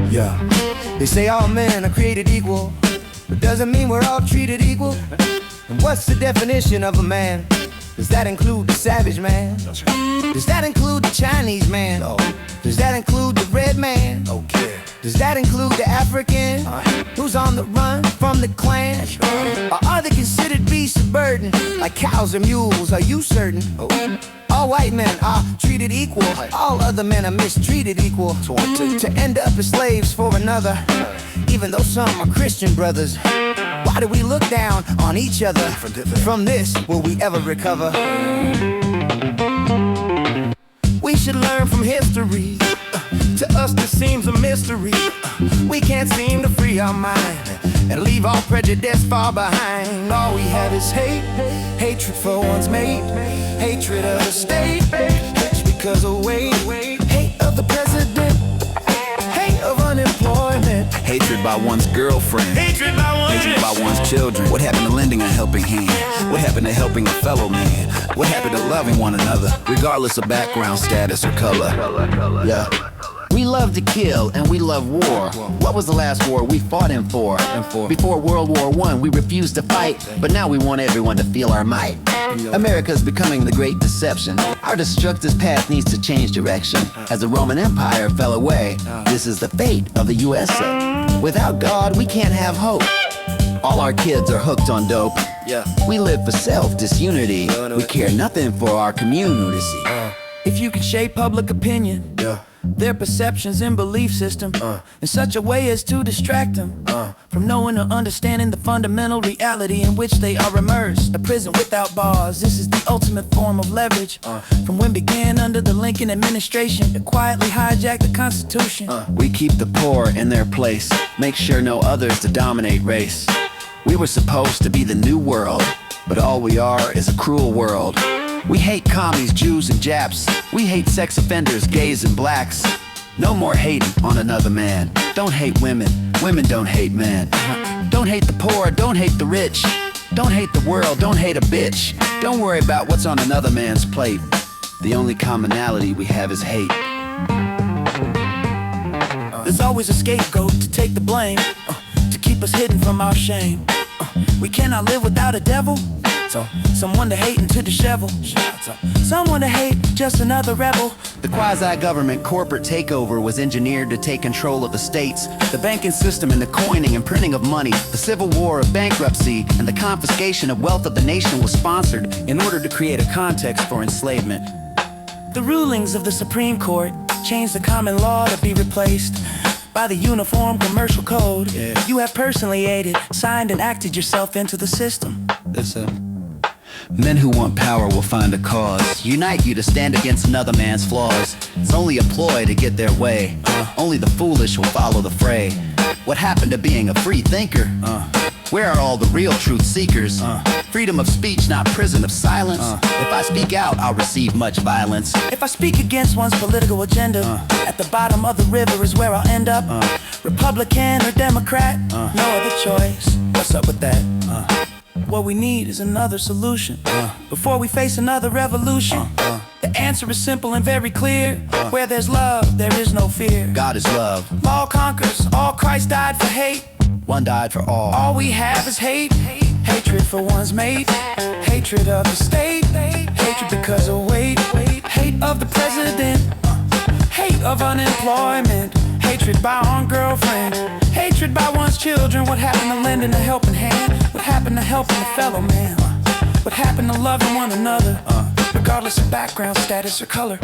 Yeah. They say all men are created equal, but doesn't mean we're all treated equal. And what's the definition of a man? Does that include the savage man? Does that include the Chinese man? No. Does that include the red man? Okay. Does that include the African who's on the run from the clan? Or are they considered beasts of burden, like cows or mules? Are you certain? All white men are treated equal. All other men are mistreated equal. To end up as slaves for another, even though some are Christian brothers. Why do we look down on each other? From this, will we ever recover? We should learn from history. To us this seems a mystery. We can't seem to free our mind and leave all prejudice far behind. All we have is hate, hatred for one's mate, hatred of the state, hate because of weight, hate of the president, hate of unemployment, hatred by one's girlfriend, hatred by one's children. What happened to lending a helping hand? What happened to helping a fellow man? What happened to loving one another, regardless of background, status, or color? Yeah. We love to kill and we love war. What was the last war we fought in for? Before World War I, we refused to fight, but now we want everyone to feel our might. America's becoming the great deception. Our destructive path needs to change direction. As the Roman Empire fell away, this is the fate of the USA. Without God, we can't have hope. All our kids are hooked on dope. We live for self-disunity. We care nothing for our community. If you can shape public opinion, their perceptions and belief system in such a way as to distract them from knowing or understanding the fundamental reality in which they are immersed. A prison without bars, this is the ultimate form of leverage. From when began under the Lincoln administration to quietly hijack the Constitution. We keep the poor in their place, make sure no others to dominate race. We were supposed to be the new world, but all we are is a cruel world. We hate commies, Jews, and Japs. We hate sex offenders, gays, and blacks. No more hating on another man. Don't hate women, women don't hate men. Don't hate the poor, don't hate the rich. Don't hate the world, don't hate a bitch. Don't worry about what's on another man's plate. The only commonality we have is hate. There's always a scapegoat to take the blame, to keep us hidden from our shame. We cannot live without a devil. So, someone to hate and to dishevel. Someone to hate, just another rebel. The quasi-government corporate takeover was engineered to take control of the states. The banking system and the coining and printing of money. The civil war of bankruptcy and the confiscation of wealth of the nation was sponsored in order to create a context for enslavement. The rulings of the Supreme Court changed the common law to be replaced by the Uniform Commercial Code. You have personally aided, signed and acted yourself into the system. Men who want power will find a cause. Unite you to stand against another man's flaws. It's only a ploy to get their way. Only the foolish will follow the fray. What happened to being a free thinker? Where are all the real truth seekers? Freedom of speech, not prison of silence. If I speak out, I'll receive much violence. If I speak against one's political agenda, at the bottom of the river is where I'll end up. Republican or Democrat, no other choice. What's up with that? What we need is another solution. Before we face another revolution, the answer is simple and very clear. Where there's love, there is no fear. God is love. Law conquers, all Christ died for hate. One died for all. All we have is hate. Hatred for one's mate, hatred of the state, hatred because of weight, hate of the president, hate of unemployment, hatred by one girlfriend, hatred by one's children. What happened to lending a helping hand? What happened to helping a fellow man? What happened to loving one another, regardless of background, status, or color?